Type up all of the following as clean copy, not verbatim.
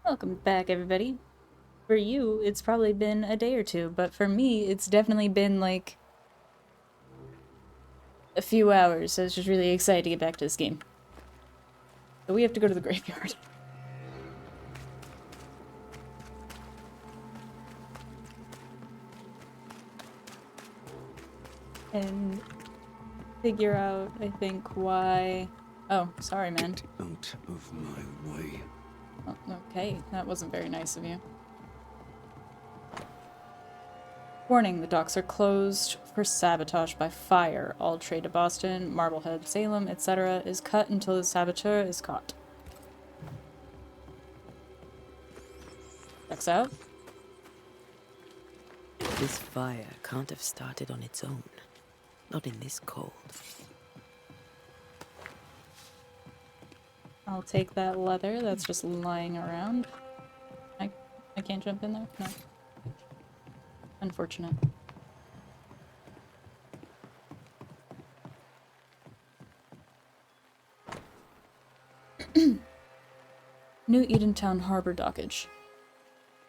Welcome back, everybody. For you, it's probably been a day or two, but for me, it's definitely been like a few hours. I was just really excited to get back to this game. So we have to go to the graveyard and figure out, I think, why. Oh, sorry, man. Out of my way. Oh, okay, that wasn't very nice of you. Warning, the docks are closed for sabotage by fire. All trade to Boston, Marblehead, Salem, etc. is cut until the saboteur is caught. Checks out. This fire can't have started on its own. Not in this cold. I'll take that leather that's just lying around. I can't jump in there? No. Unfortunate. New Edentown Harbor Dockage.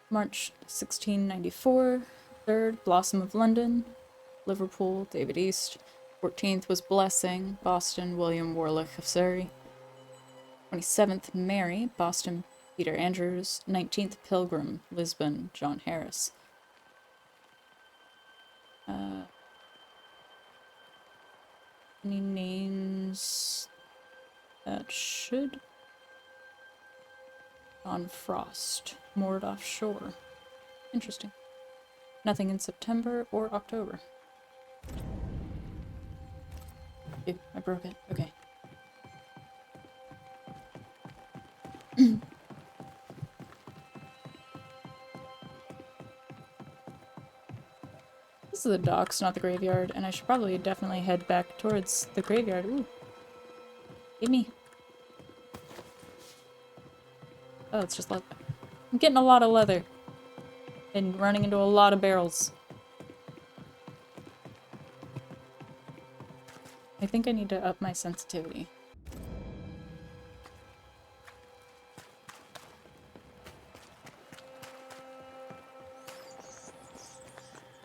March 1694. 3rd, Blossom of London. Liverpool, David East. 14th was Blessing, Boston, William Warlick of Surrey. 27th, Mary, Boston, Peter Andrews. 19th, Pilgrim, Lisbon, John Harris. Any names that should? John Frost, moored offshore. Interesting. Nothing in September or October. Ew, I broke it. Okay. This is the docks, not the graveyard, and I should probably definitely head back towards the graveyard. Ooh. Give me. Oh, it's just leather. I'm getting a lot of leather. And running into a lot of barrels. I think I need to up my sensitivity.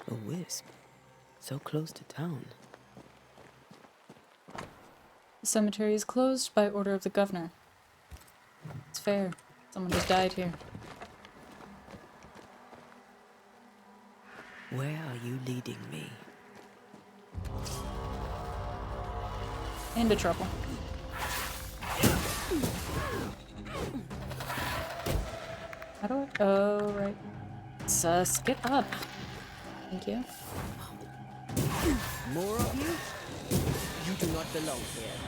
A wisp. So close to town. The cemetery is closed by order of the governor. It's fair. Someone just died here. Where are you leading me? Into trouble. How do I? Oh, right. Sus, get up. Thank you. More of you? You do not belong here.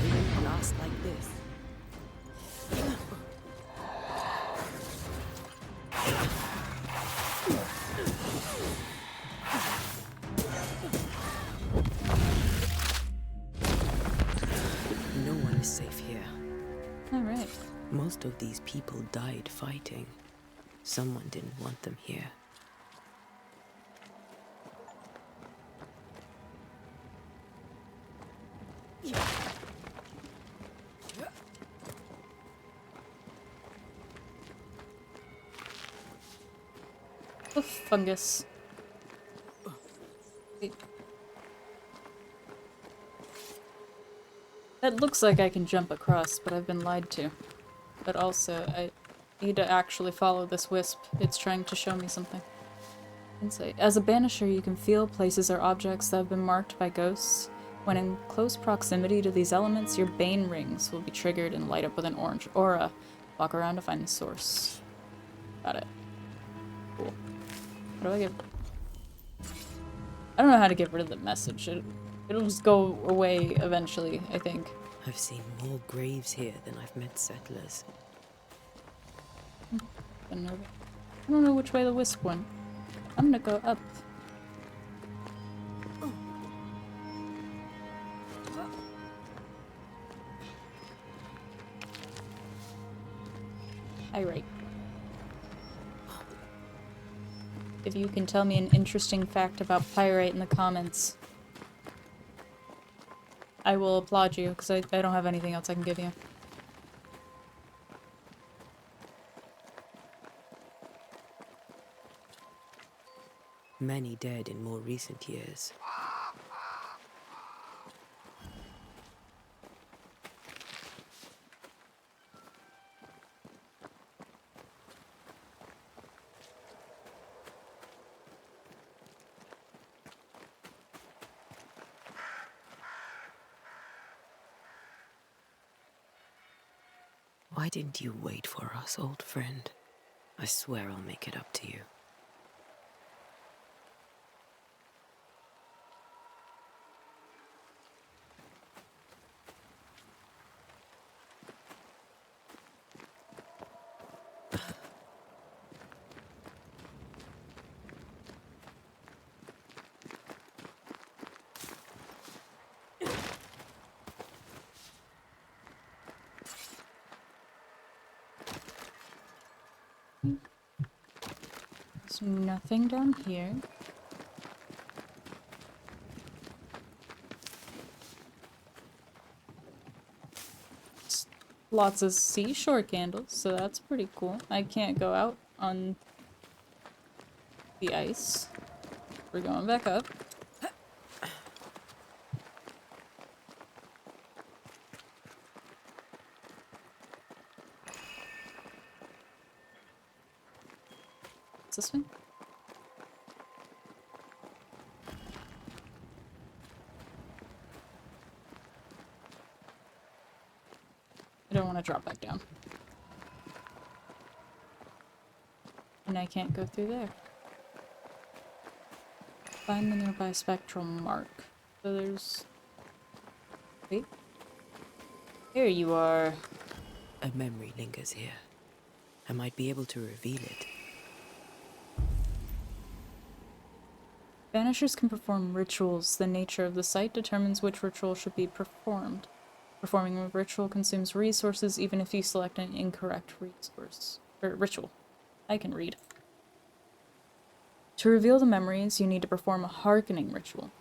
Even last like this. No one is safe here. Alright. Most of these people died fighting. Someone didn't want them here. The fungus. Wait. That looks like I can jump across, but I've been lied to. But also, I need to actually follow this wisp. It's trying to show me something. Insight. As a banisher, you can feel places or objects that have been marked by ghosts. When in close proximity to these elements, your bane rings will be triggered and light up with an orange aura. Walk around to find the source. Got it. Cool. How do I get... I don't know how to get rid of the message. It'll just go away eventually, I think. I've seen more graves here than I've met settlers. I don't know which way the wisp went. I'm gonna go up. Hi, right. If you can tell me an interesting fact about pyrite in the comments, I will applaud you, because I don't have anything else I can give you. Many dead in more recent years. Why didn't you wait for us, old friend? I swear I'll make it up to you. There's nothing down here. Lots of seashore candles, so that's pretty cool. I can't go out on the ice. We're going back up. What's this one? I don't want to drop back down. And I can't go through there. Find the nearby spectral mark. So there's... Wait. Here you are. A memory lingers here. I might be able to reveal it. Banishers can perform rituals. The nature of the site determines which ritual should be performed. Performing a ritual consumes resources even if you select an incorrect resource. Or ritual. I can read. To reveal the memories, you need to perform a hearkening ritual.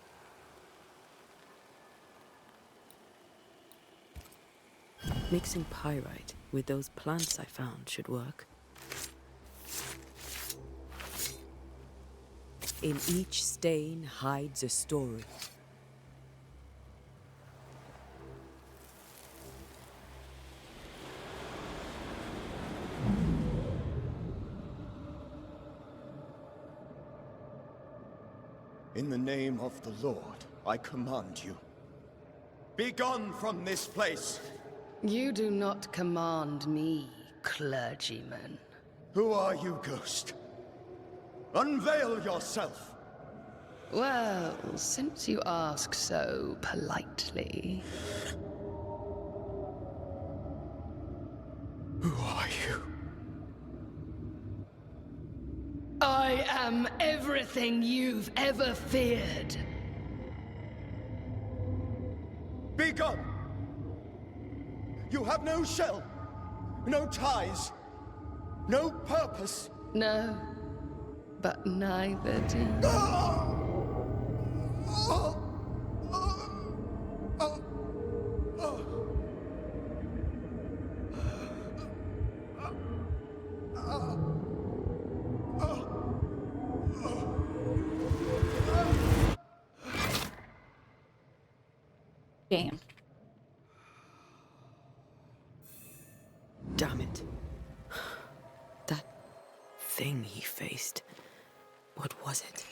Mixing pyrite with those plants I found should work. In each stain hides a story. In the name of the Lord, I command you. Be gone from this place! You do not command me, clergyman. Who are you, ghost? Unveil yourself! Well, since you ask so politely. Who are you? I am everything you've ever feared. Be gone! You have no shell, no ties, no purpose. No, but neither do you. Damn. Damn it. That thing he faced. What was it?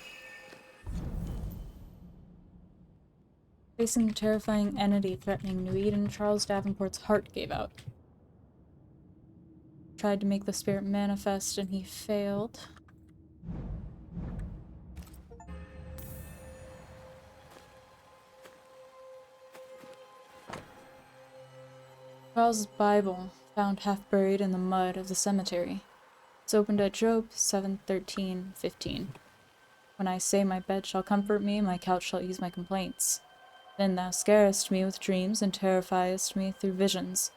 Facing the terrifying entity threatening New Eden, Charles Davenport's heart gave out. Tried to make the spirit manifest and he failed. Charles's Bible, found half buried in the mud of the cemetery. It's opened at Job 7:13-15. When I say my bed shall comfort me, my couch shall ease my complaints. Then thou scarest me with dreams, and terrifiest me through visions,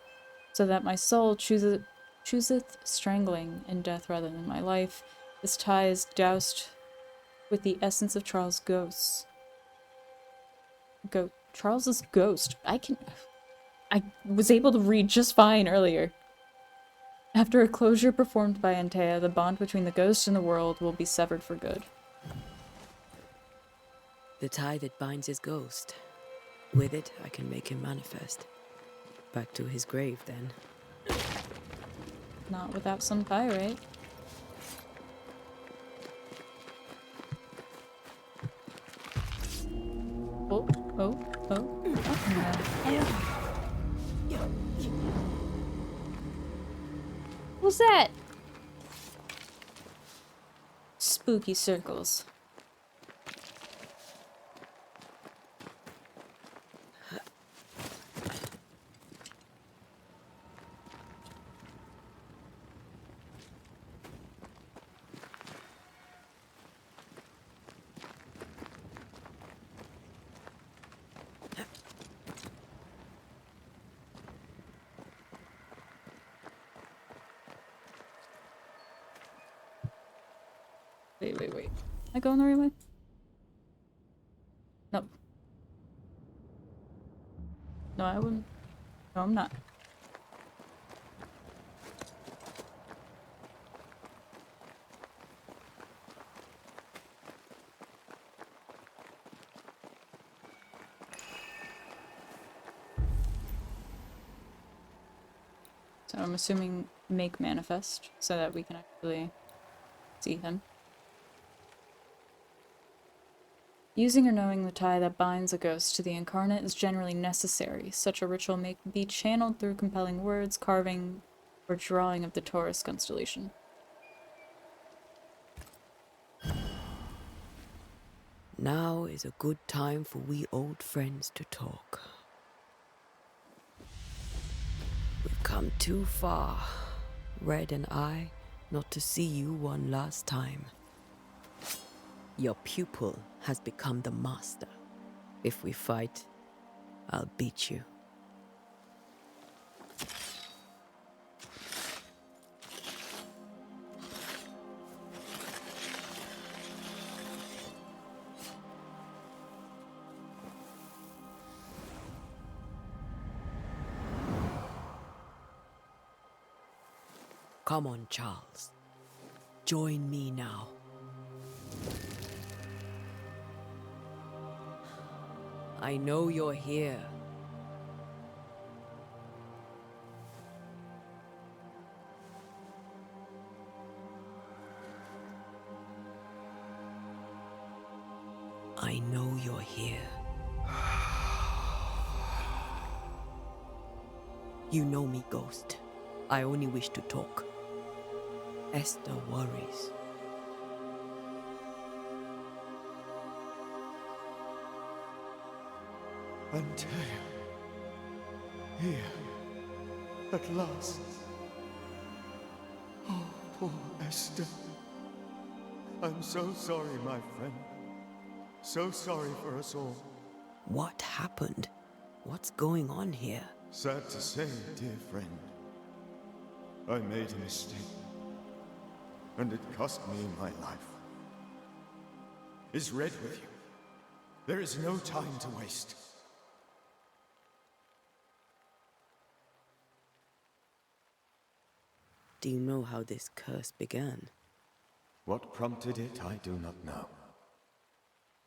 so that my soul chooseth strangling in death rather than my life. This tie is doused with the essence of Charles' ghosts. Charles's ghost. I was able to read just fine earlier. After a closure performed by Antea, the bond between the ghost and the world will be severed for good. The tie that binds his ghost. With it, I can make him manifest. Back to his grave, then. Not without some pyrite. Oh, oh, oh. Oh, no. What's that? Spooky circles. Wait. Am I going the right way? Nope. No, I wouldn't. No, I'm not. So I'm assuming make manifest so that we can actually see him. Using or knowing the tie that binds a ghost to the incarnate is generally necessary. Such a ritual may be channeled through compelling words, carving, or drawing of the Taurus constellation. Now is a good time for we old friends to talk. We've come too far, Red and I, not to see you one last time. Your pupil has become the master. If we fight, I'll beat you. Come on, Charles. Join me now. I know you're here. I know you're here. You know me, Ghost. I only wish to talk. Esther worries. Antea. Here. At last. Oh, poor Esther. I'm so sorry, my friend. So sorry for us all. What happened? What's going on here? Sad to say, dear friend. I made a mistake. And it cost me my life. Is Red with you? There is no time to waste. Do you know how this curse began? What prompted it, I do not know.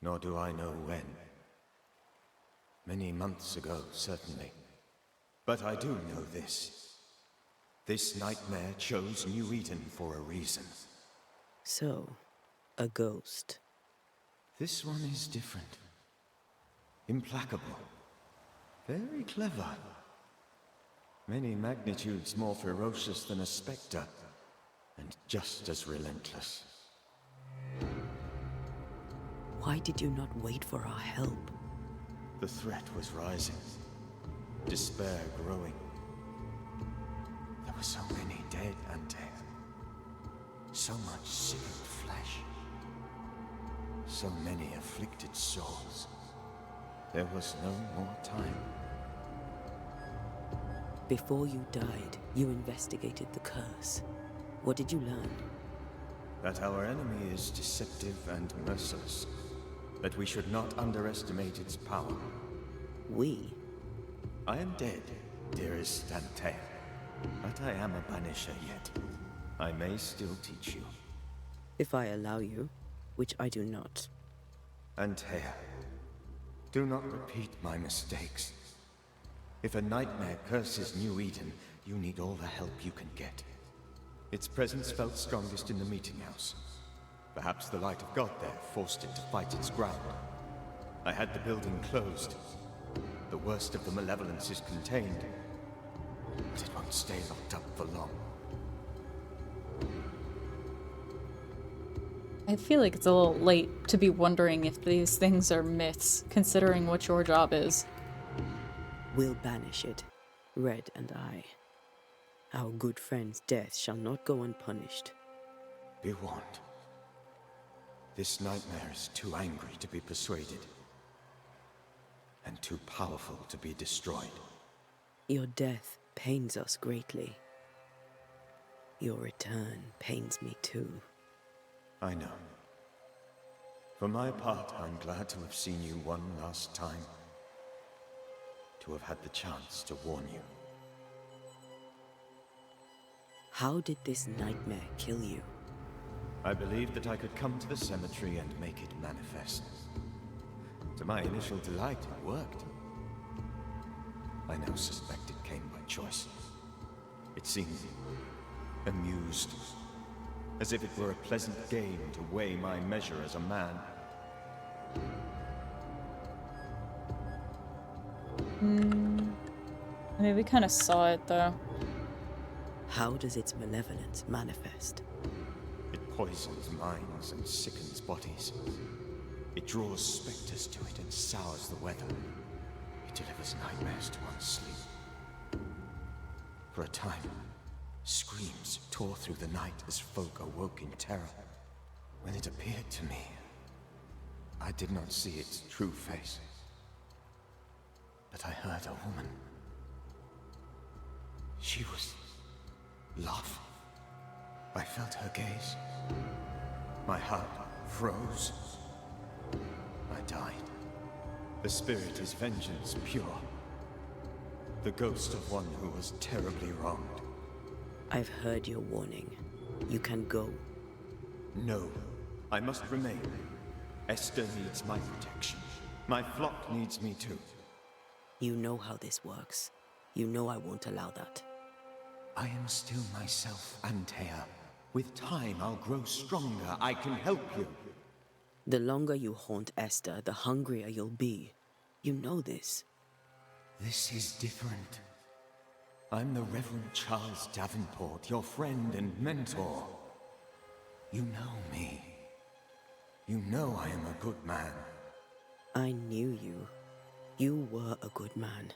Nor do I know when. Many months ago, certainly. But I do know this. This nightmare chose New Eden for a reason. So, a ghost. This one is different. Implacable. Very clever. Many magnitudes more ferocious than a spectre, and just as relentless. Why did you not wait for our help? The threat was rising. Despair growing. There were so many dead, Antea. So much sickened flesh. So many afflicted souls. There was no more time. Before you died, you investigated the curse. What did you learn? That our enemy is deceptive and merciless. That we should not underestimate its power. We? I am dead, dearest Antea, but I am a Banisher yet. I may still teach you. If I allow you, which I do not. Antea, do not repeat my mistakes. If a nightmare curses New Eden, you need all the help you can get. Its presence felt strongest in the meeting house. Perhaps the light of God there forced it to fight its ground. I had the building closed. The worst of the malevolence is contained, but it won't stay locked up for long. I feel like it's a little late to be wondering if these things are myths, considering what your job is. We'll banish it, Red and I. Our good friend's death shall not go unpunished. Be warned. This nightmare is too angry to be persuaded, and too powerful to be destroyed. Your death pains us greatly. Your return pains me too. I know. For my part, I'm glad to have seen you one last time. To have had the chance to warn you. How did this nightmare kill you? I believed that I could come to the cemetery and make it manifest. To my initial delight, it worked. I now suspect it came by choice. It seemed amused, as if it were a pleasant game to weigh my measure as a man. I mean, we kind of saw it, though. How does its malevolence manifest? It poisons minds and sickens bodies. It draws specters to it and sours the weather. It delivers nightmares to one's sleep. For a time, screams tore through the night as folk awoke in terror. When it appeared to me, I did not see its true face. But I heard a woman. She was laughing. I felt her gaze. My heart froze. I died. The spirit is vengeance pure. The ghost of one who was terribly wronged. I've heard your warning. You can go. No, I must remain. Esther needs my protection. My flock needs me too. You know how this works. You know I won't allow that. I am still myself, Antea. With time, I'll grow stronger. I can help you. The longer you haunt Esther, the hungrier you'll be. You know this. This is different. I'm the Reverend Charles Davenport, your friend and mentor. You know me. You know I am a good man. I knew you. You were a good man.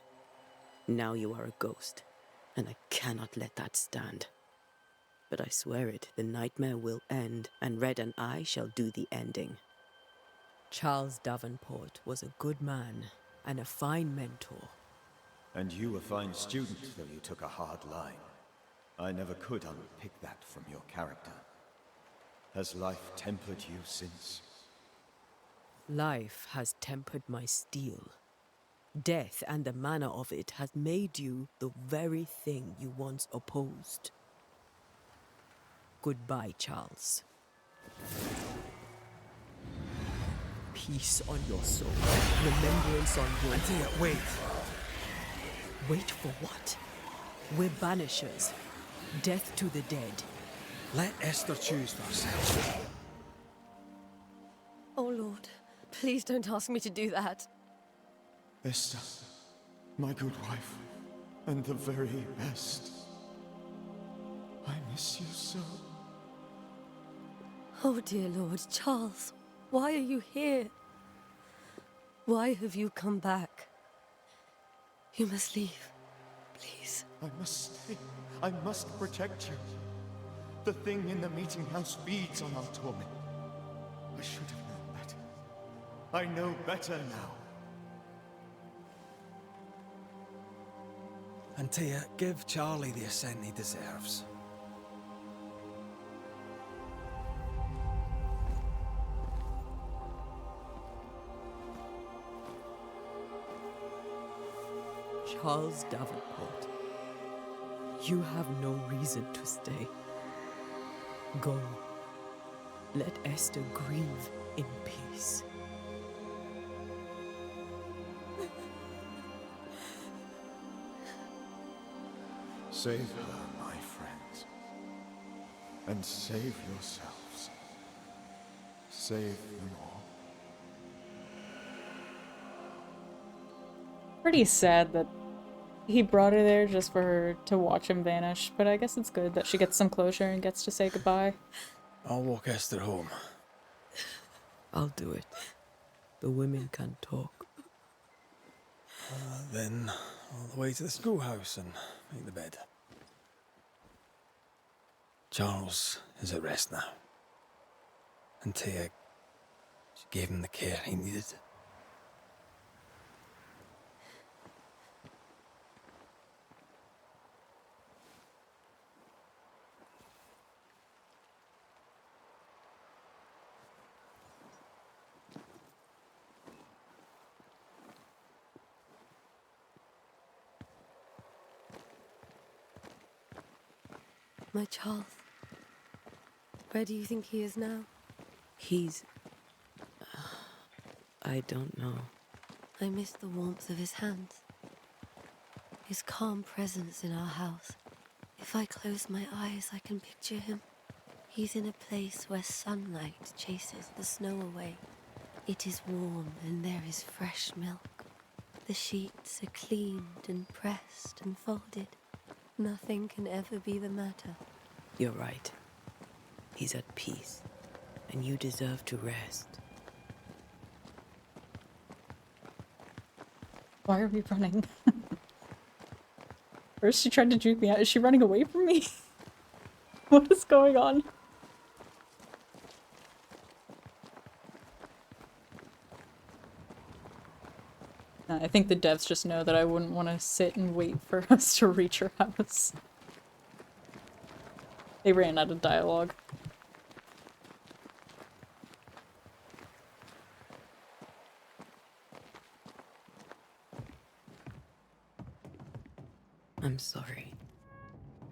Now you are a ghost, and I cannot let that stand. But I swear it, the nightmare will end, and Red and I shall do the ending. Charles Davenport was a good man and a fine mentor. And you a fine student, though you took a hard line. I never could unpick that from your character. Has life tempered you since? Life has tempered my steel. Death and the manner of it has made you the very thing you once opposed. Goodbye, Charles. Peace on your soul. Remembrance on your... Antea, wait! Wait for what? We're Banishers. Death to the dead. Let Esther choose for herself. Oh, Lord. Please don't ask me to do that. Esther, my good wife, and the very best. I miss you so. Oh, dear Lord. Charles, why are you here? Why have you come back? You must leave. Please. I must stay. I must protect you. The thing in the meeting house feeds on our torment. I should have known better. I know better now. Antea, give Charlie the ascent he deserves. Charles Davenport. You have no reason to stay. Go. Let Esther grieve in peace. Save her, my friends. And save yourselves. Save them all. Pretty sad that he brought her there just for her to watch him vanish, but I guess it's good that she gets some closure and gets to say goodbye. I'll walk Esther home. I'll do it. The women can talk. Then all the way to the schoolhouse and make the bed. Charles is at rest now. And Tia, she gave him the care he needed. My Charles. Where do you think he is now? He's... I don't know. I miss the warmth of his hands. His calm presence in our house. If I close my eyes, I can picture him. He's in a place where sunlight chases the snow away. It is warm and there is fresh milk. The sheets are cleaned and pressed and folded. Nothing can ever be the matter. You're right. He's at peace, and you deserve to rest. Why are we running? First she tried to juke me out. Is she running away from me? What is going on? I think the devs just know that I wouldn't want to sit and wait for us to reach her house. They ran out of dialogue. I'm sorry.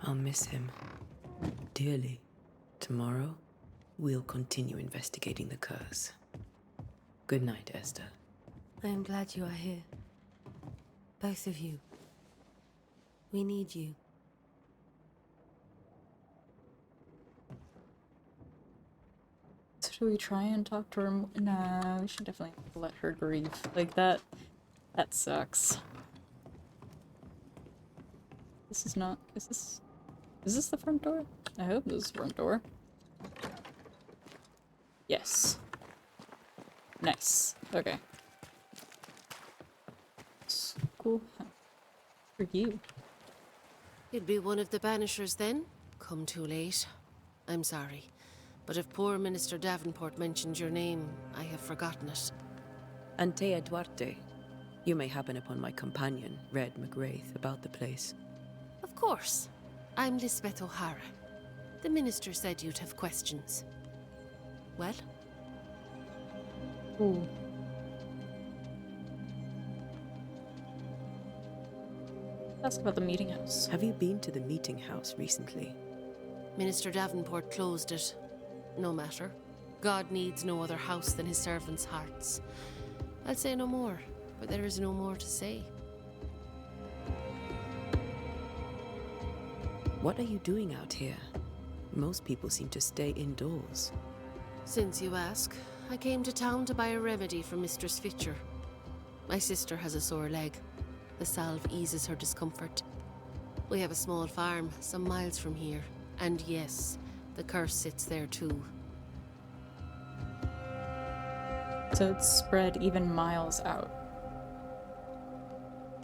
I'll miss him dearly. Tomorrow, we'll continue investigating the curse. Good night, Esther. I am glad you are here. Both of you. We need you. So do we try and talk to her? Nah, we should definitely let her grieve. Like that sucks. This is not, is this the front door? I hope this is the front door. Yes. Nice. Okay. School for you. You'd be one of the Banishers then? Come too late. I'm sorry, but if poor Minister Davenport mentioned your name, I have forgotten it. Antea Duarte. You may happen upon my companion, Red McGrath, about the place. Of course. I'm Lisbeth O'Hara. The minister said you'd have questions. Well? Ooh. Ask about the meeting house. Have you been to the meeting house recently? Minister Davenport closed it. No matter. God needs no other house than his servants' hearts. I'll say no more, but there is no more to say. What are you doing out here? Most people seem to stay indoors. Since you ask, I came to town to buy a remedy for Mistress Fitcher. My sister has a sore leg. The salve eases her discomfort. We have a small farm some miles from here. And yes, the curse sits there too. So it's spread even miles out.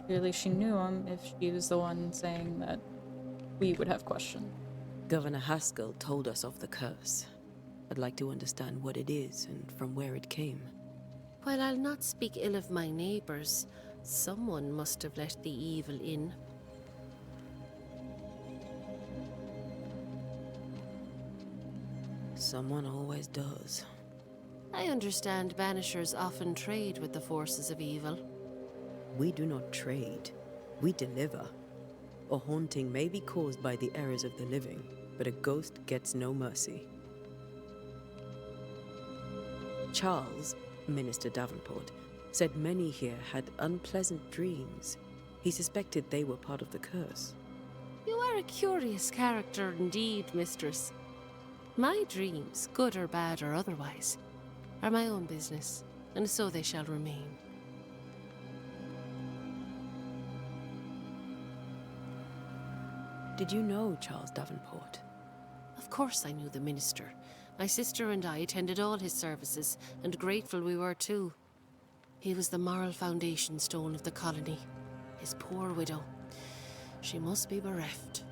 Clearly she knew him if she was the one saying that we would have questions. Governor Haskell told us of the curse. I'd like to understand what it is and from where it came. While I'll not speak ill of my neighbours, someone must have let the evil in. Someone always does. I understand Banishers often trade with the forces of evil. We do not trade. We deliver. A haunting may be caused by the errors of the living, but a ghost gets no mercy. Charles, Minister Davenport, said many here had unpleasant dreams. He suspected they were part of the curse. You are a curious character indeed, mistress. My dreams, good or bad or otherwise, are my own business, and so they shall remain. Did you know Charles Davenport? Of course I knew the minister. My sister and I attended all his services, and grateful we were too. He was the moral foundation stone of the colony. His poor widow. She must be bereft.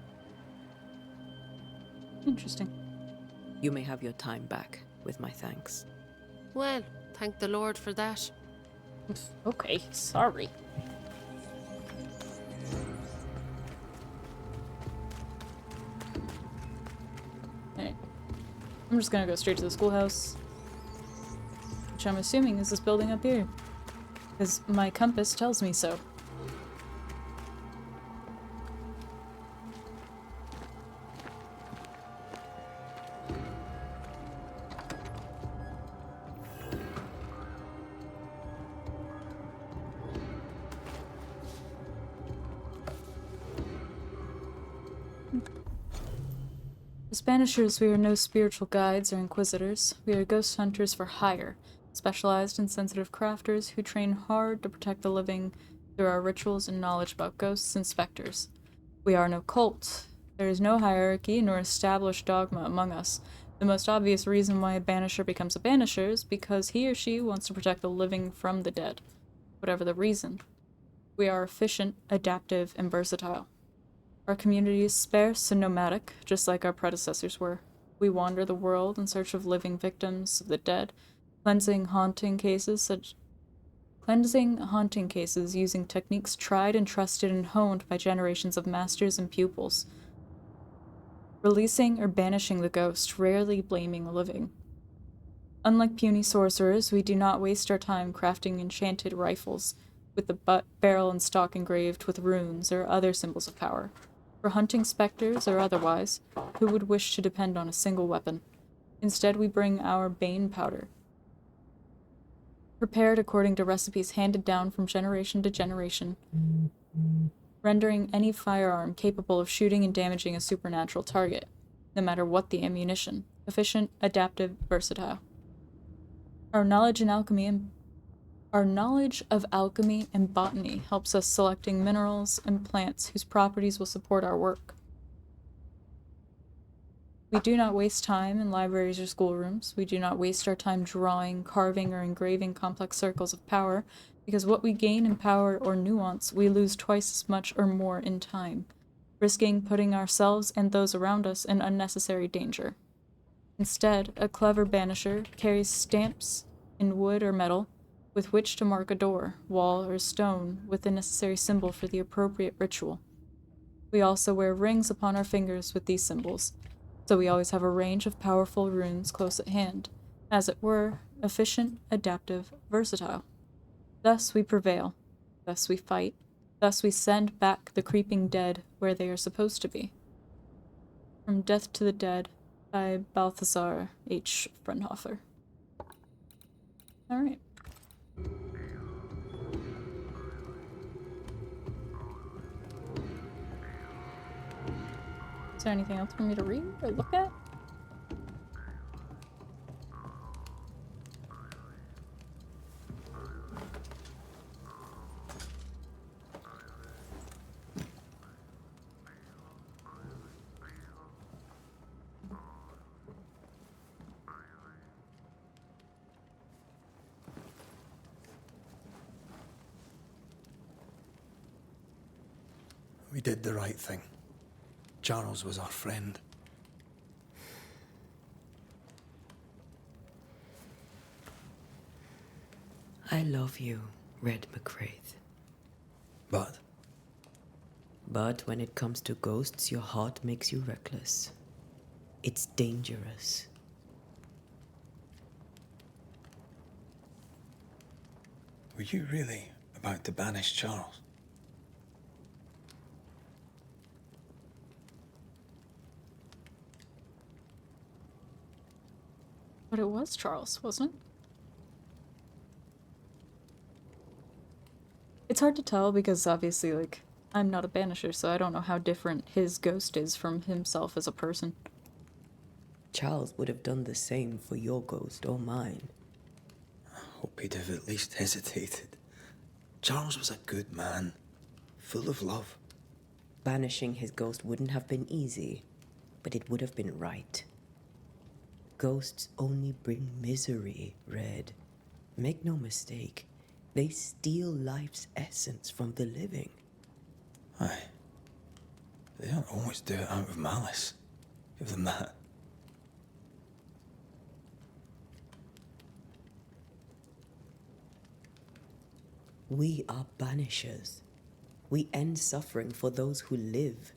Interesting. You may have your time back, with my thanks. Well, thank the Lord for that. Okay, sorry. Alright. I'm just gonna go straight to the schoolhouse. Which I'm assuming is this building up here. Because my compass tells me so. As Banishers, we are no spiritual guides or inquisitors. We are ghost hunters for hire, specialized and sensitive crafters who train hard to protect the living through our rituals and knowledge about ghosts and specters. We are no cult. There is no hierarchy nor established dogma among us. The most obvious reason why a Banisher becomes a Banisher is because he or she wants to protect the living from the dead. Whatever the reason. We are efficient, adaptive, and versatile. Our community is sparse and nomadic, just like our predecessors were. We wander the world in search of living victims of the dead, cleansing haunting cases using techniques tried and trusted and honed by generations of masters and pupils. Releasing or banishing the ghost, rarely blaming the living. Unlike puny sorcerers, we do not waste our time crafting enchanted rifles with the butt, barrel, and stock engraved with runes or other symbols of power. For hunting specters or otherwise, who would wish to depend on a single weapon? Instead, we bring our bane powder, prepared according to recipes handed down from generation to generation, rendering any firearm capable of shooting and damaging a supernatural target, no matter what the ammunition. Efficient, adaptive, versatile. Our knowledge of alchemy and botany helps us selecting minerals and plants whose properties will support our work. We do not waste time in libraries or schoolrooms. We do not waste our time drawing, carving, or engraving complex circles of power, because what we gain in power or nuance, we lose twice as much or more in time, risking putting ourselves and those around us in unnecessary danger. Instead, a clever banisher carries stamps in wood or metal with which to mark a door, wall, or stone with the necessary symbol for the appropriate ritual. We also wear rings upon our fingers with these symbols, so we always have a range of powerful runes close at hand, as it were, efficient, adaptive, versatile. Thus we prevail, thus we fight, thus we send back the creeping dead where they are supposed to be. From Death to the Dead by Balthasar H. Frenhofer. Alright. Is there anything else for me to read or look at? We did the right thing. Charles was our friend. I love you, Red McCraith. But But when it comes to ghosts, your heart makes you reckless. It's dangerous. were you really about to banish Charles? But it was Charles, wasn't it? It's hard to tell because obviously, like, I'm not a banisher, so I don't know how different his ghost is from himself as a person. Charles would have done the same for your ghost or mine. Hope he'd have at least hesitated. Charles was a good man, full of love. Banishing his ghost wouldn't have been easy, but it would have been right. Ghosts only bring misery, Red. Make no mistake, they steal life's essence from the living. Aye. They don't always do it out of malice. Give them that. We are banishers. We end suffering for those who live.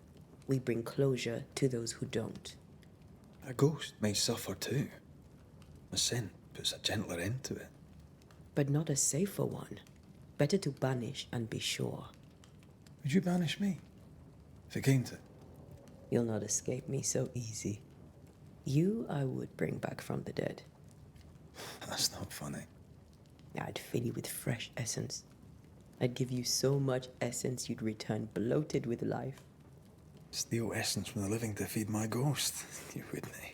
We bring closure to those who don't. A ghost may suffer too. A sin puts a gentler end to it. But not a safer one. Better to banish and be sure. Would you banish me? If it came to it? You'll not escape me so easy. You I would bring back from the dead. That's not funny. I'd fill you with fresh essence. I'd give you so much essence you'd return bloated with life. Steal essence from the living to feed my ghost. You wouldn't, eh?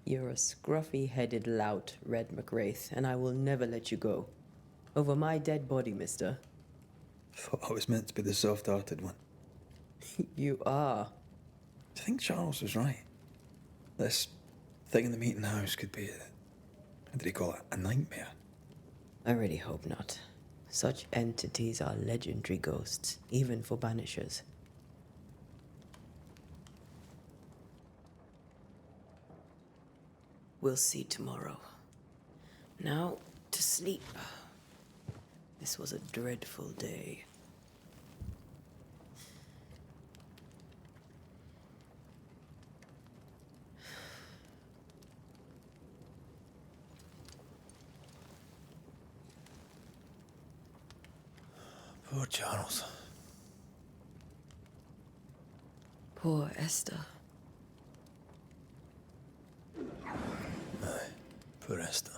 You're a scruffy-headed lout, Red McWraith, and I will never let you go. Over my dead body, mister. Thought I was meant to be the soft-hearted one. You are. I think Charles was right. This thing in the meeting house could be what did he call it? A nightmare. I really hope not. Such entities are legendary ghosts, even for banishers. We'll see tomorrow. Now, to sleep. This was a dreadful day. Poor Charles. Poor Esther. Aye, poor Esther.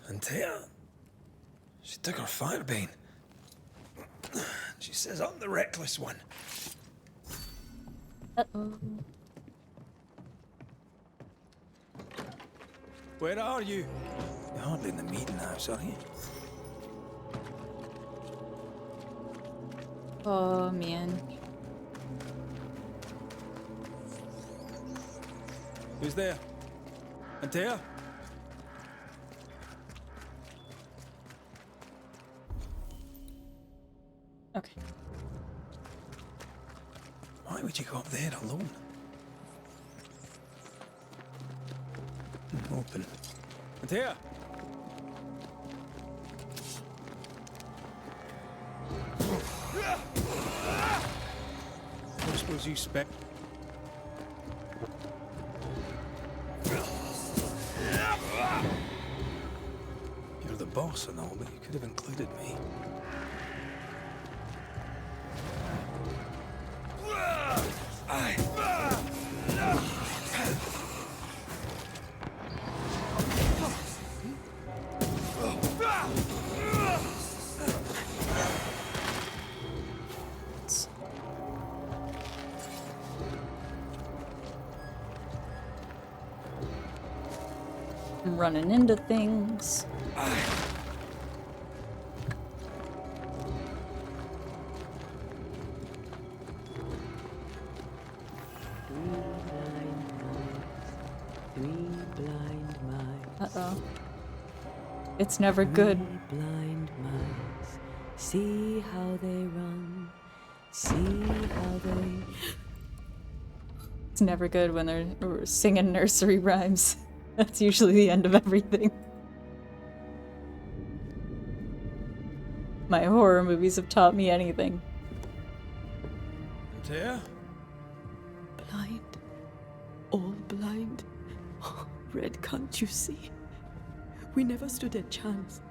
And Tia, she took her firebane. She says I'm the reckless one. Uh-oh. Where are you? You're hardly in the meeting house, are you? Oh, man. Who's there? Antea? Okay. Why would you go up there alone? Open. Antea! I suppose you spec. You're the boss and all, but you could have included me. I'm running into things. Uh-oh. It's never good. Blind mice, see how they run, see how they... It's never good when they're singing nursery rhymes. That's usually the end of everything. my horror movies have taught me anything. Antea? Blind. All blind. Red, can't you see? We never stood a chance.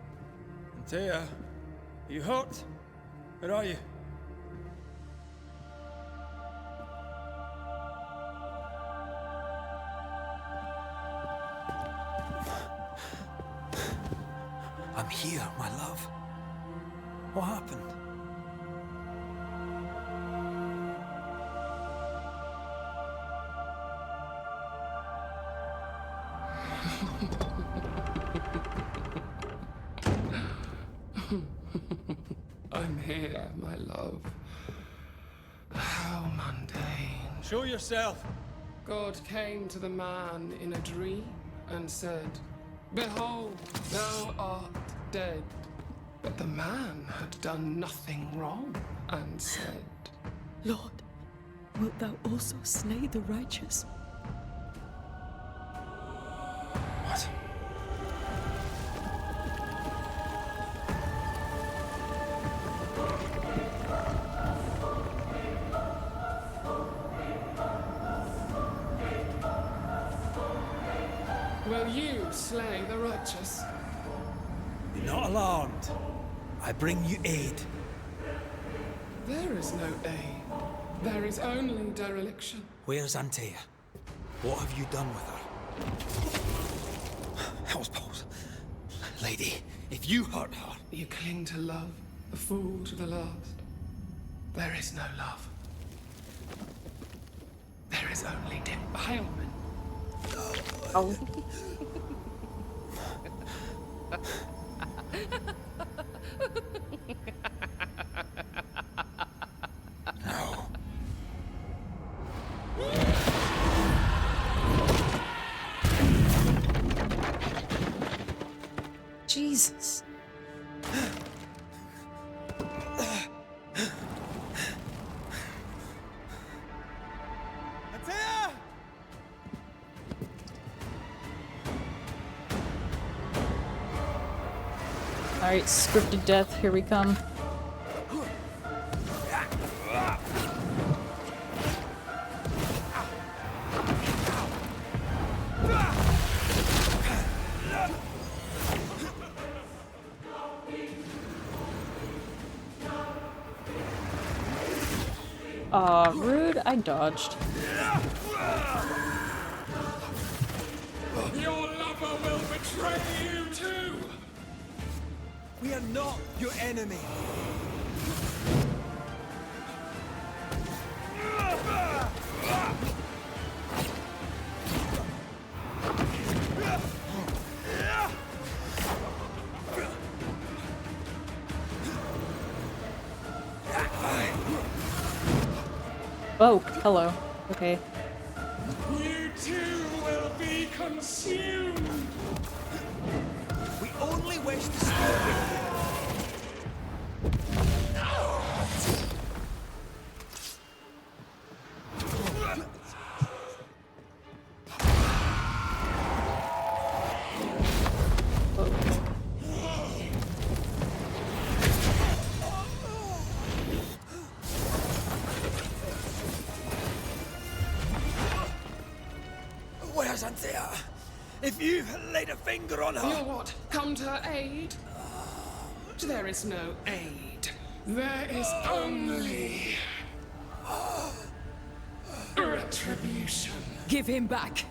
Antea? Are you hurt? Where are you? I'm here, my love. What happened? I'm here, my love. How mundane. Show yourself! God came to the man in a dream and said, "Behold, thou art dead." But the man had done nothing wrong and said, Lord, wilt thou also slay the righteous? What? "Will you slay the righteous?" Be not alarmed. I bring you aid. There is no aid. There is only dereliction. Where's Antea? What have you done with her? Hell's balls. Lady, if you hurt her... You cling to love, a fool to the last. There is no love. There is only defilement. Oh. No. Jesus. Antea! Alright, scripted death, here we come. Aw, rude. I dodged. Your lover will betray you too! We are not your enemy. Oh, hello. Okay. You too will be consumed! We only wish to stop you. Where's Antea? If you laid a finger on her... You'll what? Come to her aid? There is no aid. There is only... retribution. Give him back!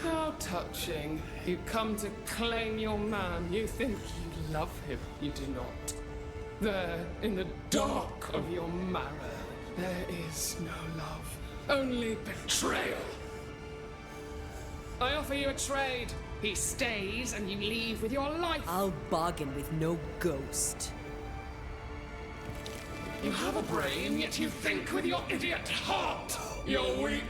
How touching. You come to claim your man. You think you love him. You do not. There, in the dark of your marrow, there is no love. Only betrayal. I offer you a trade. He stays and you leave with your life. I'll bargain with no ghost. You have a brain, yet you think with your idiot heart. You're weak.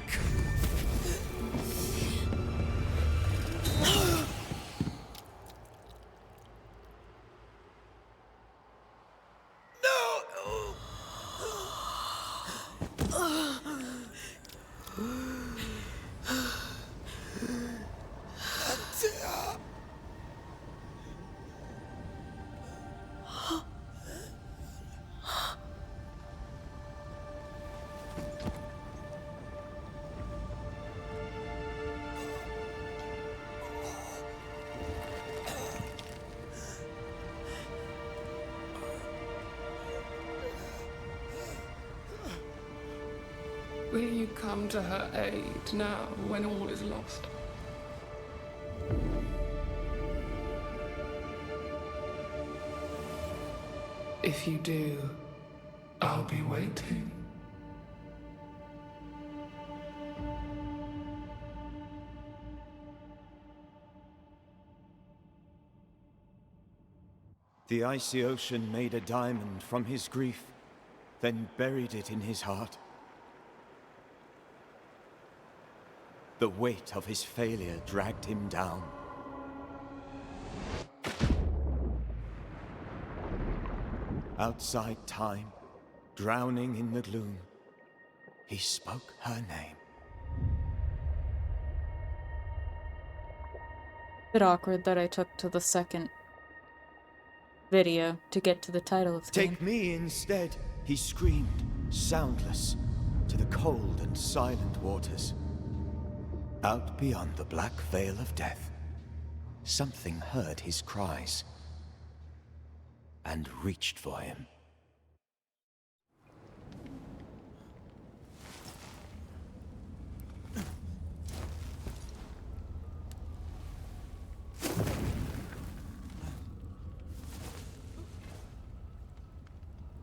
Will you come to her aid now when all is lost? If you do, I'll be waiting. The icy ocean made a diamond from his grief, then buried it in his heart. The weight of his failure dragged him down. Outside time, drowning in the gloom, he spoke her name. Bit awkward that I took to the second video to get to the title of the game. Take me instead, he screamed, soundless, to the cold and silent waters. Out beyond the black veil of death, something heard his cries and reached for him.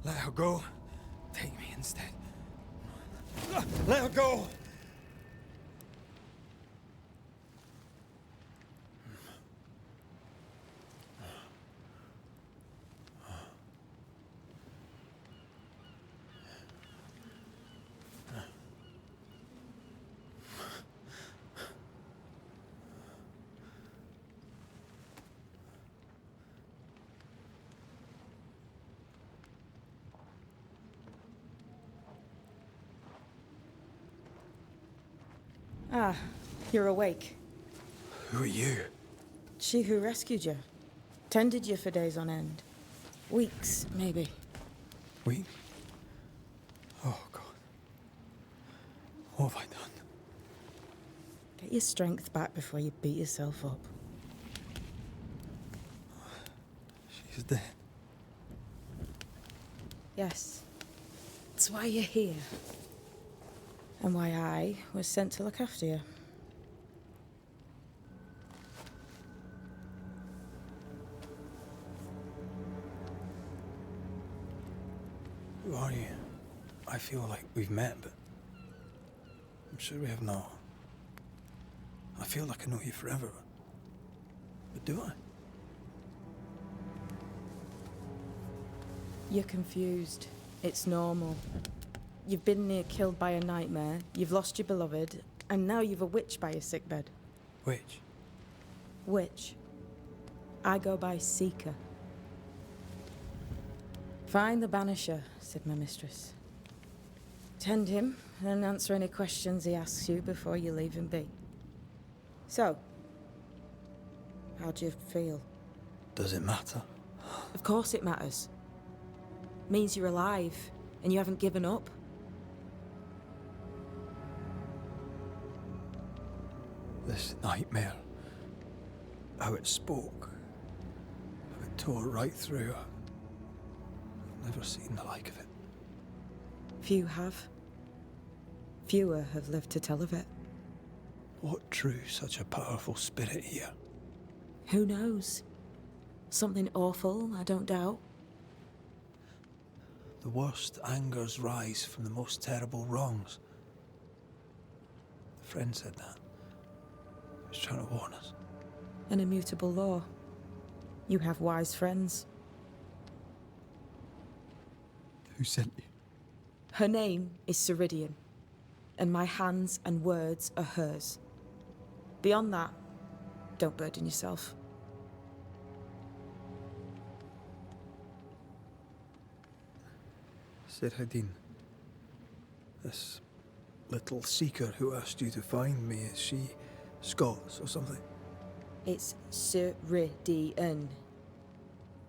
Let her go. Take me instead. Let her go! Ah, you're awake. Who are you? She who rescued you. Tended you for days on end. Weeks, maybe. We? Oh, God. What have I done? Get your strength back before you beat yourself up. She's dead. Yes. That's why you're here. And why I was sent to look after you. Who are you? I feel like we've met, but I'm sure we have not. I feel like I know you forever, but do I? You're confused. It's normal. You've been near killed by a nightmare, you've lost your beloved, and now you've a witch by your sickbed. Which? Witch. I go by Seeker. Find the Banisher, said my mistress. Tend him, and answer any questions he asks you before you leave him be. So, how do you feel? Does it matter? Of course it matters. Means you're alive, and you haven't given up. This nightmare, how it spoke, how it tore right through. I've never seen the like of it. Few have. Fewer have lived to tell of it. What drew such a powerful spirit here? Who knows? Something awful, I don't doubt. The worst angers rise from the most terrible wrongs. A friend said that. He was trying to warn us. An immutable law. You have wise friends. Who sent you? Her name is Ceridian, and my hands and words are hers. Beyond that, don't burden yourself. Sirhadin, this little seeker who asked you to find me, is she Scots or something? It's Ceridian.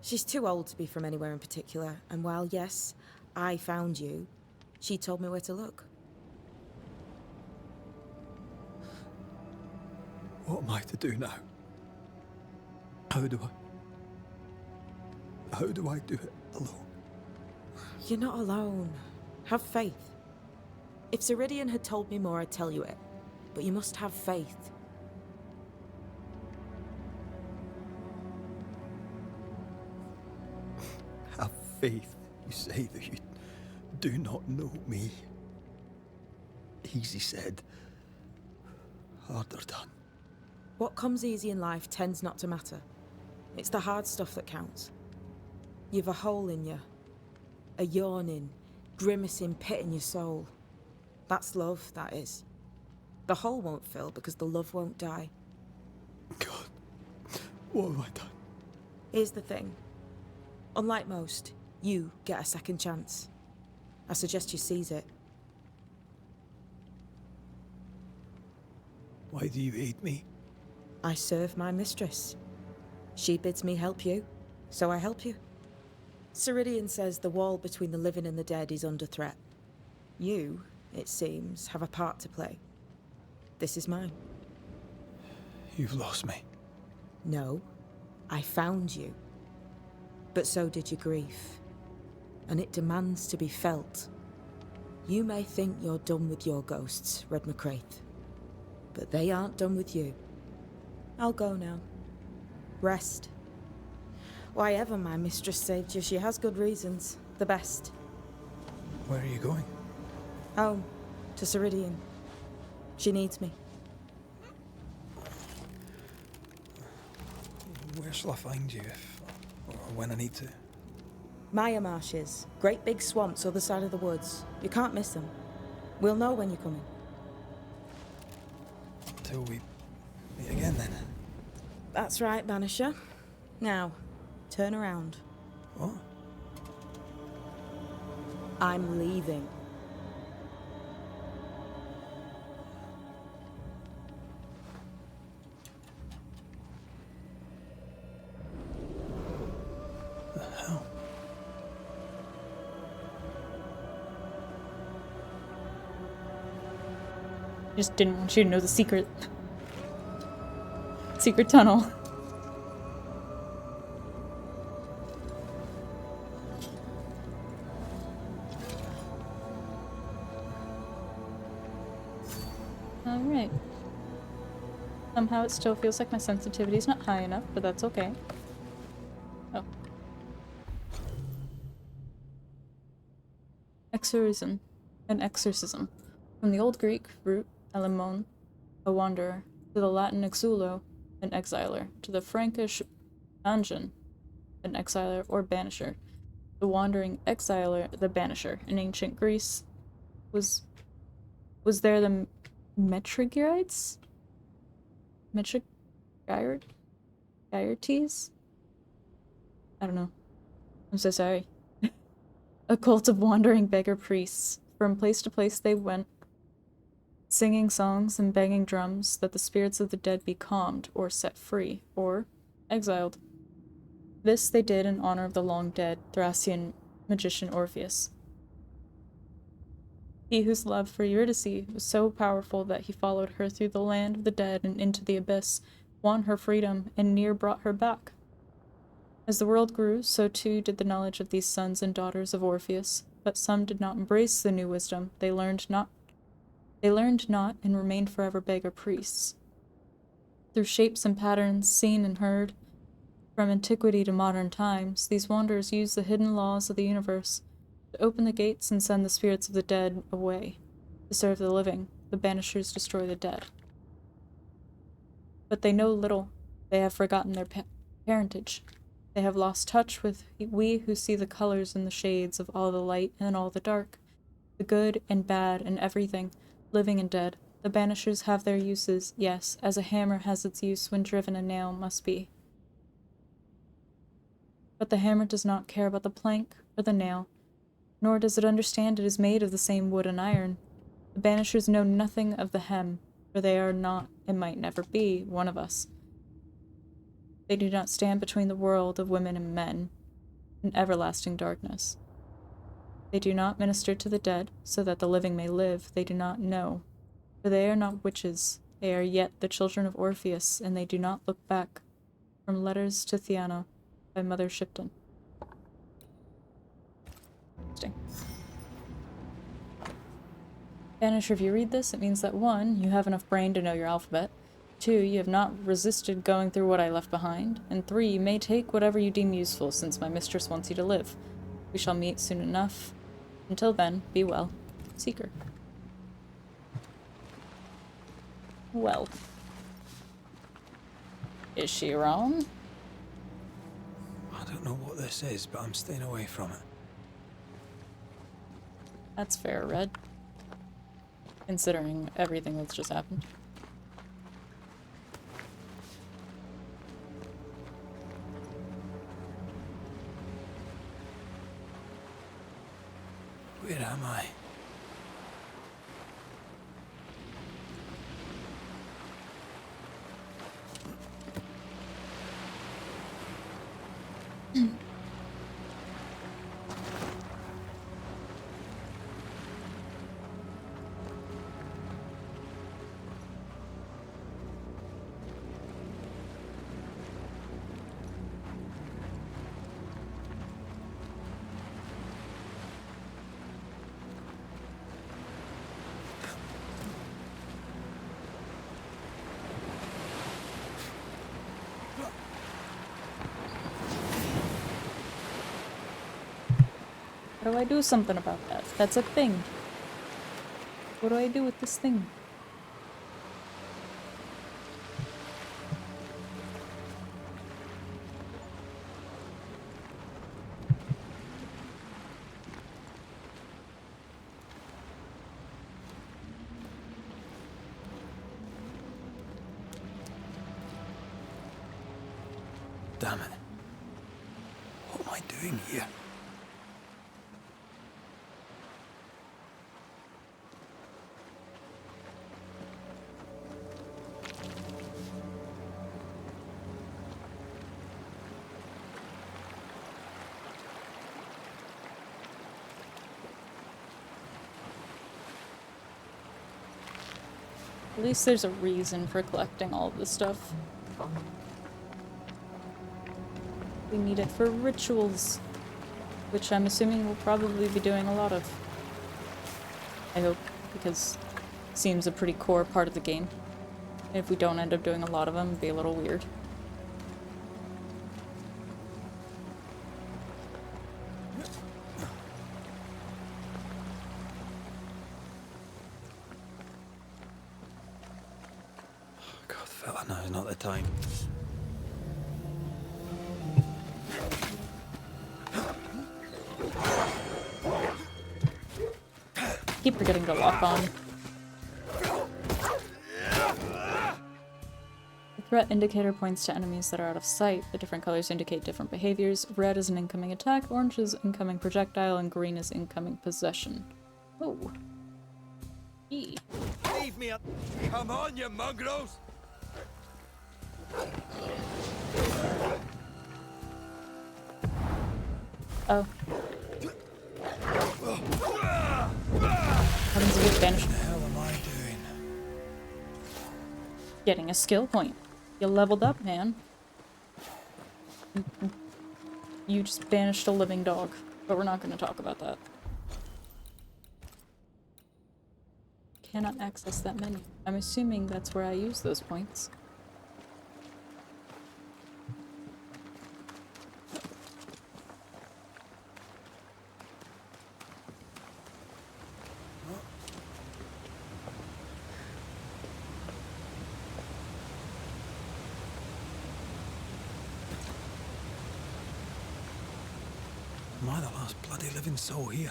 She's too old to be from anywhere in particular, and while, yes, I found you, she told me where to look. What am I to do now? How do I do it alone? You're not alone. Have faith. If Ceridian had told me more, I'd tell you it. But you must have faith. Have faith. You say that you do not know me. Easy said. Harder done. What comes easy in life tends not to matter. It's the hard stuff that counts. You've a hole in you. A yawning, grimacing pit in your soul. That's love, that is. The hole won't fill because the love won't die. God, what have I done? Here's the thing. Unlike most, you get a second chance. I suggest you seize it. Why do you hate me? I serve my mistress. She bids me help you, so I help you. Ceridian says the wall between the living and the dead is under threat. You, it seems, have a part to play. This is mine. You've lost me. No, I found you. But so did your grief. And it demands to be felt. You may think you're done with your ghosts, Red McCraith. But they aren't done with you. I'll go now. Rest. Why ever my mistress saved you, she has good reasons. The best. Where are you going? Home. To Ceridian. She needs me. Where shall I find you if or when I need to? Maya marshes. Great big swamps other side of the woods. You can't miss them. We'll know when you're coming. Until we meet again then. That's right, Banisher. Now, turn around. What? I'm leaving. The hell? Just didn't want you to know the secret. Secret tunnel. Alright. Somehow it still feels like my sensitivity is not high enough, but that's okay. Oh. Exorcism. An exorcism. From the Old Greek root elimon, a wanderer, to the Latin exulo, an exiler, to the Frankish banjan, an exiler or banisher. The wandering exiler, the banisher. In ancient Greece, was there the Metrogirites? Metrogirites? I don't know. I'm so sorry. A cult of wandering beggar priests. From place to place they went, singing songs and banging drums that the spirits of the dead be calmed, or set free, or exiled. This they did in honor of the long-dead Thracian magician Orpheus. He whose love for Eurydice was so powerful that he followed her through the land of the dead and into the abyss, won her freedom, and near brought her back. As the world grew, so too did the knowledge of these sons and daughters of Orpheus, but some did not embrace the new wisdom. They learned not and remained forever beggar priests. Through shapes and patterns seen and heard, from antiquity to modern times, these wanderers used the hidden laws of the universe to open the gates and send the spirits of the dead away. To serve the living, the Banishers destroy the dead. But they know little. They have forgotten their parentage. They have lost touch with we who see the colors and the shades of all the light and all the dark, the good and bad and everything, living and dead. The Banishers have their uses, yes, as a hammer has its use when driven a nail must be. But the hammer does not care about the plank or the nail, nor does it understand it is made of the same wood and iron. The Banishers know nothing of the hem, for they are not, and might never be, one of us. They do not stand between the world of women and men, and everlasting darkness. They do not minister to the dead, so that the living may live. They do not know, for they are not witches. They are yet the children of Orpheus, and they do not look back. From Letters to Theano, by Mother Shipton. Interesting. Banisher, if you read this, it means that 1, you have enough brain to know your alphabet, 2, you have not resisted going through what I left behind, and 3, you may take whatever you deem useful since my mistress wants you to live. We shall meet soon enough. Until then, be well. Seeker. Well. Is she wrong? I don't know what this is, but I'm staying away from it. That's fair, Red. Considering everything that's just happened. Where am I? How do I do something about that? That's a thing. What do I do with this thing? Damn it. What am I doing here? At least there's a reason for collecting all of this stuff. We need it for rituals, which I'm assuming we'll probably be doing a lot of. I hope, because it seems a pretty core part of the game. And if we don't end up doing a lot of them, it'd be a little weird. God, fella, now's not the time. Keep forgetting to lock on. The threat indicator points to enemies that are out of sight. The different colors indicate different behaviors. Red is an incoming attack, orange is incoming projectile, and green is incoming possession. Oh. E. Leave me up! Come on, you mongrels! Oh. Happens to get banished. What the hell am I doing? Getting a skill point. You leveled up, man. You just banished a living dog, but we're not going to talk about that. Cannot access that menu. I'm assuming that's where I use those points. Am I the last bloody living soul here?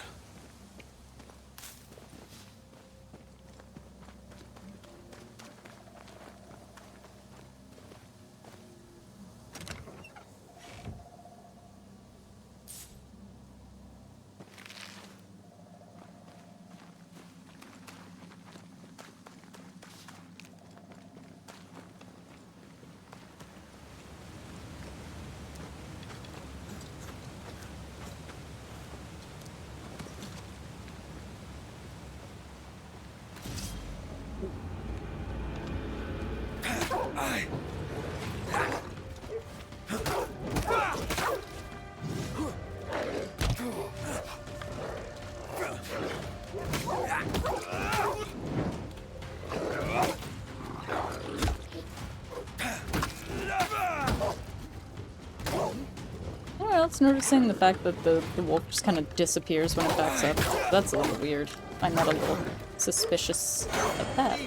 just noticing the fact that the wolf just kind of disappears when it backs up. That's a little weird. I find that a little suspicious of that.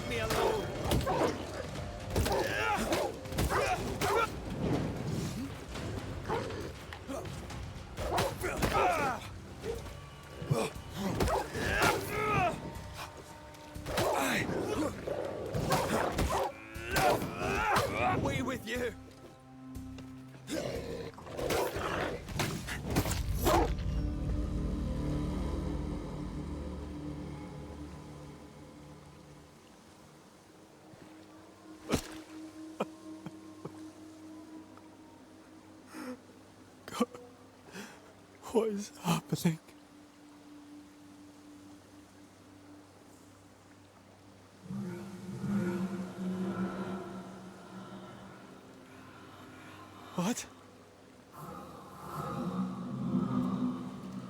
Away with you! God, what is happening? What?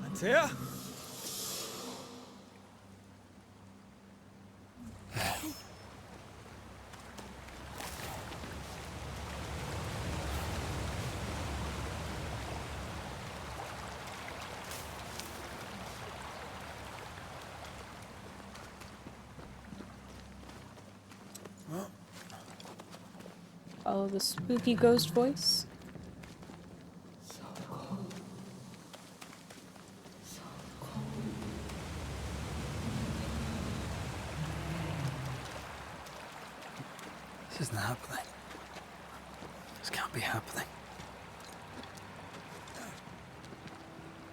Antea? Follow the spooky ghost voice. This isn't happening. This can't be happening.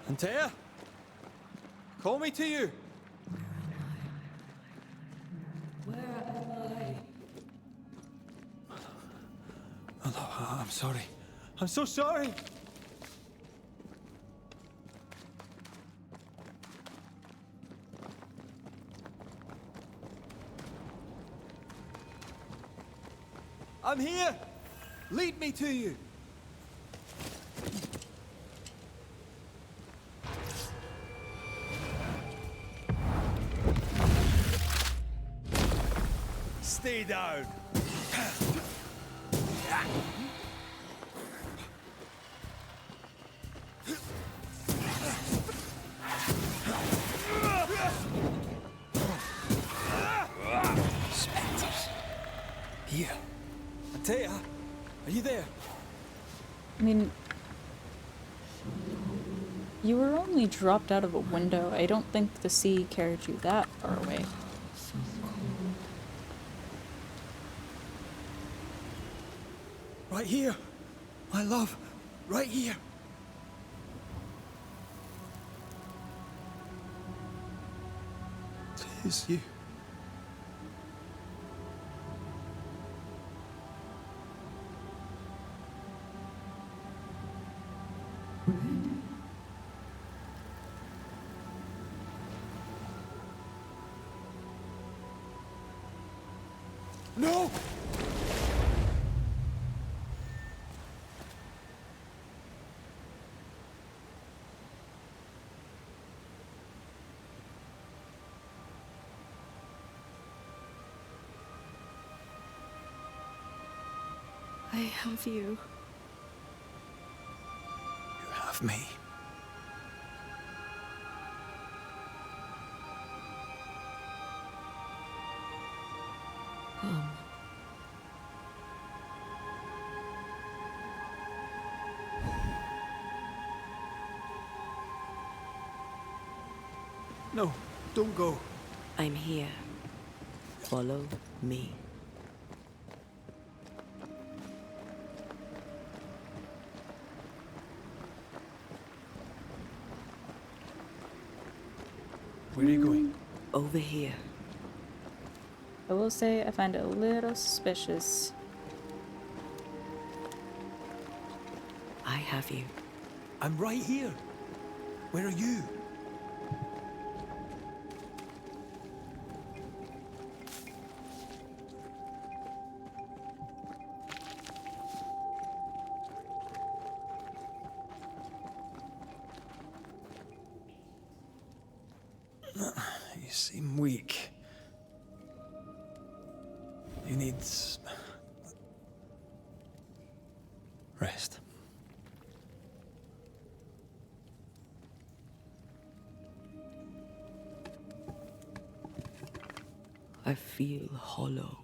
Antea? Call me to you! Oh, no, I'm sorry. I'm so sorry! I'm here! Lead me to you! Stay down! Spectres. Here. Antea, are you there? I mean, you were only dropped out of a window. I don't think the sea carried you that far away. Right here. My love. Right here. It is you. No! I have you. You have me. No, don't go. I'm here. Follow me. Where are you going? Over here. I will say I find it a little suspicious. I have you. I'm right here. Where are you? You seem weak. You need rest. I feel hollow.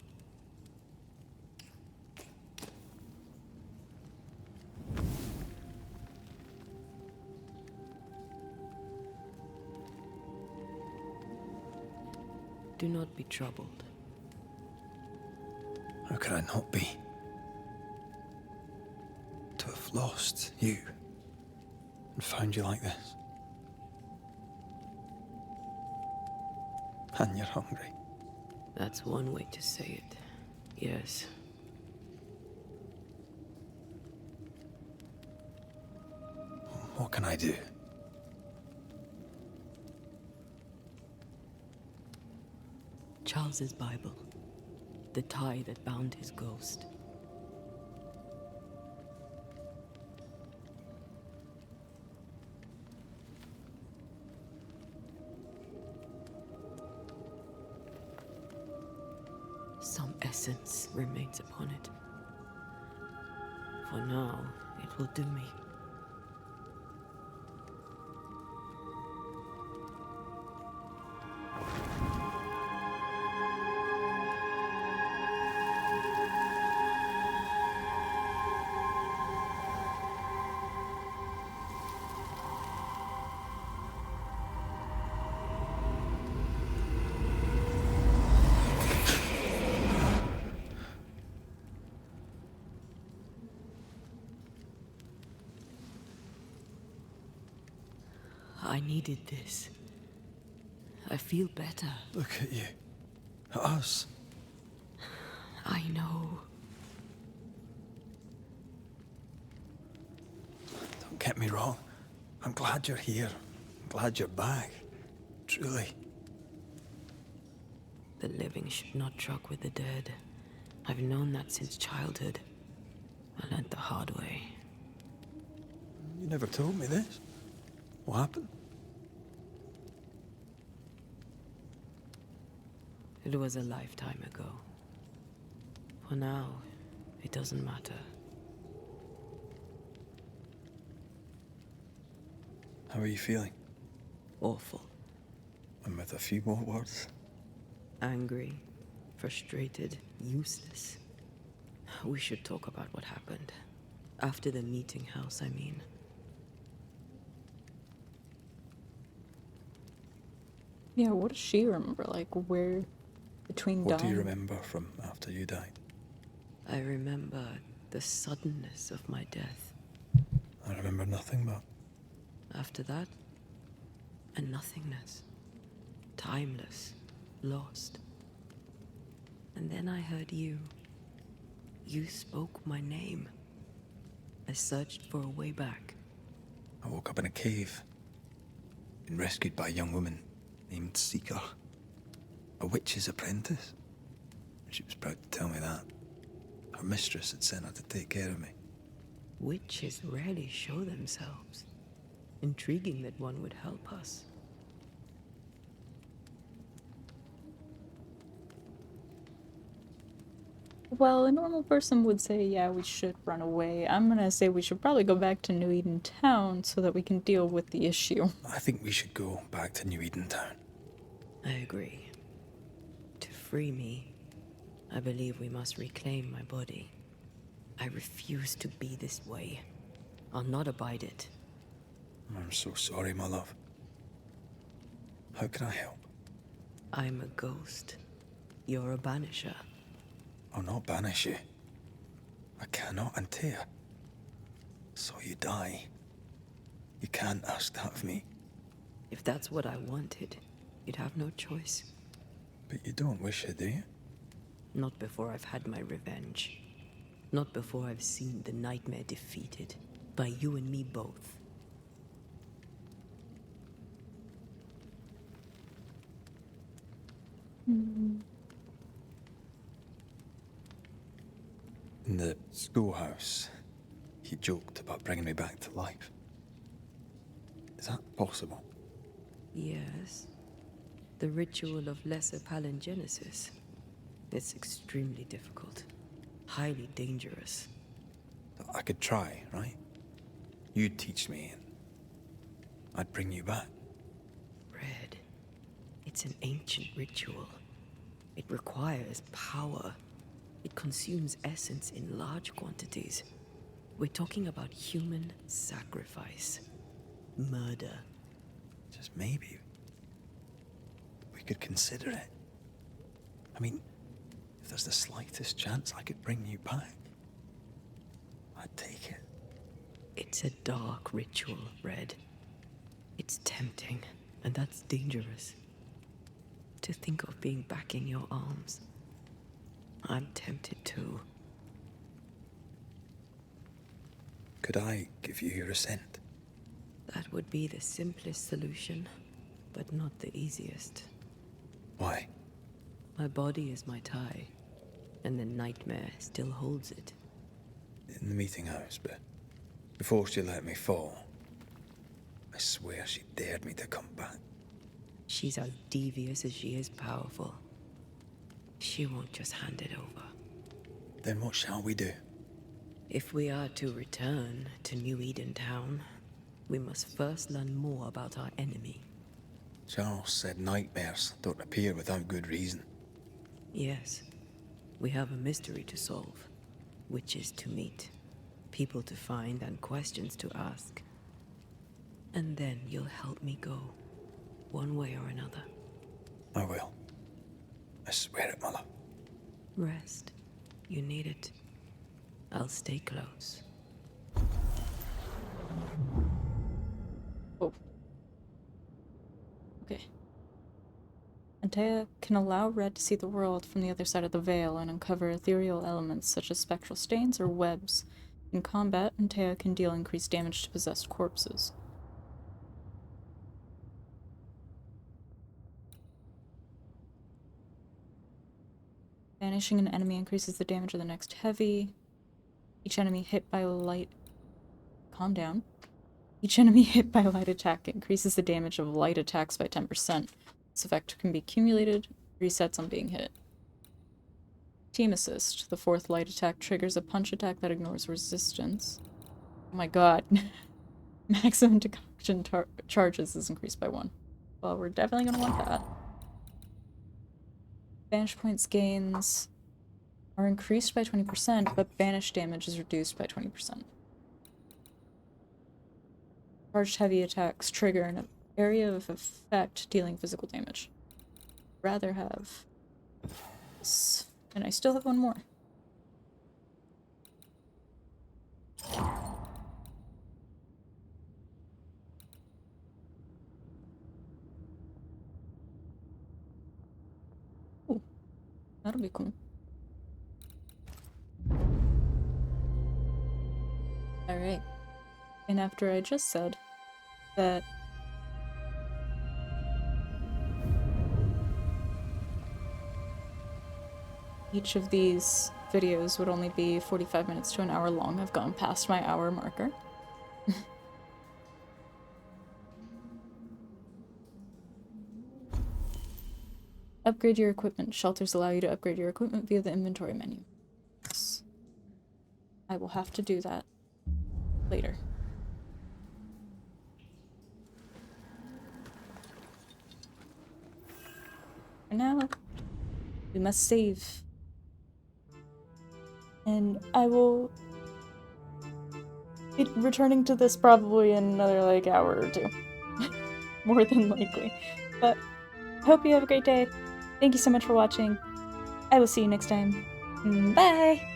Do not be troubled. How can I not be? To have lost you and found you like this. And you're hungry. That's one way to say it. Yes. What can I do? Charles's Bible. The tie that bound his ghost. Some essence remains upon it. For now, it will do me. I needed this. I feel better. Look at you. At us. I know. Don't get me wrong. I'm glad you're here. I'm glad you're back. Truly. The living should not truck with the dead. I've known that since childhood. I learned the hard way. You never told me this. What happened? It was a lifetime ago. For now, it doesn't matter. How are you feeling? Awful. And with a few more words? Angry, frustrated, useless. We should talk about what happened. After the meeting house, I mean. Yeah, what does she remember? Like, where between What dying? do you remember from after you died? I remember the suddenness of my death. I remember nothing but... After that, a nothingness. Timeless, lost. And then I heard you. You spoke my name. I searched for a way back. I woke up in a cave. Been rescued by a young woman named Seeker. A witch's apprentice. She was proud to tell me that. Her mistress had sent her to take care of me. Witches rarely show themselves. Intriguing that one would help us. Well, a normal person would say, yeah, we should run away. I'm gonna say we should probably go back to New Eden Town so that we can deal with the issue. I think we should go back to New Eden Town. I agree. To free me, I believe we must reclaim my body. I refuse to be this way. I'll not abide it. I'm so sorry, my love. How can I help? I'm a ghost. You're a banisher. I'll not banish you. I cannot, Antea. So you die. You can't ask that of me. If that's what I wanted, you'd have no choice. But you don't wish it, do you? Not before I've had my revenge. Not before I've seen the nightmare defeated. By you and me both. Mm. In the schoolhouse, he joked about bringing me back to life. Is that possible? Yes. The ritual of lesser palingenesis. It's extremely difficult. Highly dangerous. I could try, right? You'd teach me, and I'd bring you back. Red. It's an ancient ritual. It requires power. It consumes essence in large quantities. We're talking about human sacrifice. Murder. Just maybe we could consider it. I mean, if there's the slightest chance I could bring you back, I'd take it. It's a dark ritual, Red. It's tempting, and that's dangerous. To think of being back in your arms. I'm tempted too. Could I give you your assent? That would be the simplest solution, but not the easiest. Why? My body is my tie, and the nightmare still holds it. In the meeting house, but before she let me fall, I swear she dared me to come back. She's as devious as she is powerful. She won't just hand it over. Then what shall we do? If we are to return to New Eden Town, we must first learn more about our enemy. Charles said nightmares don't appear without good reason. Yes, we have a mystery to solve. Witches to meet, people to find, and questions to ask. And then you'll help me go, one way or another. I will. I swear it, Mother. Rest. You need it. I'll stay close. Oh. Okay. Antea can allow Red to see the world from the other side of the veil and uncover ethereal elements such as spectral stains or webs. In combat, Antea can deal increased damage to possessed corpses. Banishing an enemy increases the damage of the next heavy. Each enemy hit by light... Calm down. Each enemy hit by a light attack increases the damage of light attacks by 10%. This effect can be accumulated, resets on being hit. Team Assist. The fourth light attack triggers a punch attack that ignores resistance. Oh my god. Maximum decoction charges is increased by 1. Well, we're definitely gonna want that. Banish points gains are increased by 20%, but banish damage is reduced by 20%. Charged heavy attacks trigger an area of effect dealing physical damage. Rather have this. And I still have one more. Ooh, that'll be cool. Alright. And after I just said that each of these videos would only be 45 minutes to an hour long, I've gone past my hour marker. Upgrade your equipment. Shelters allow you to upgrade your equipment via the inventory menu. Yes. I will have to do that later. For now, we must save. And I will be returning to this probably in another, like, hour or two. More than likely. But I hope you have a great day. Thank you so much for watching. I will see you next time. Bye!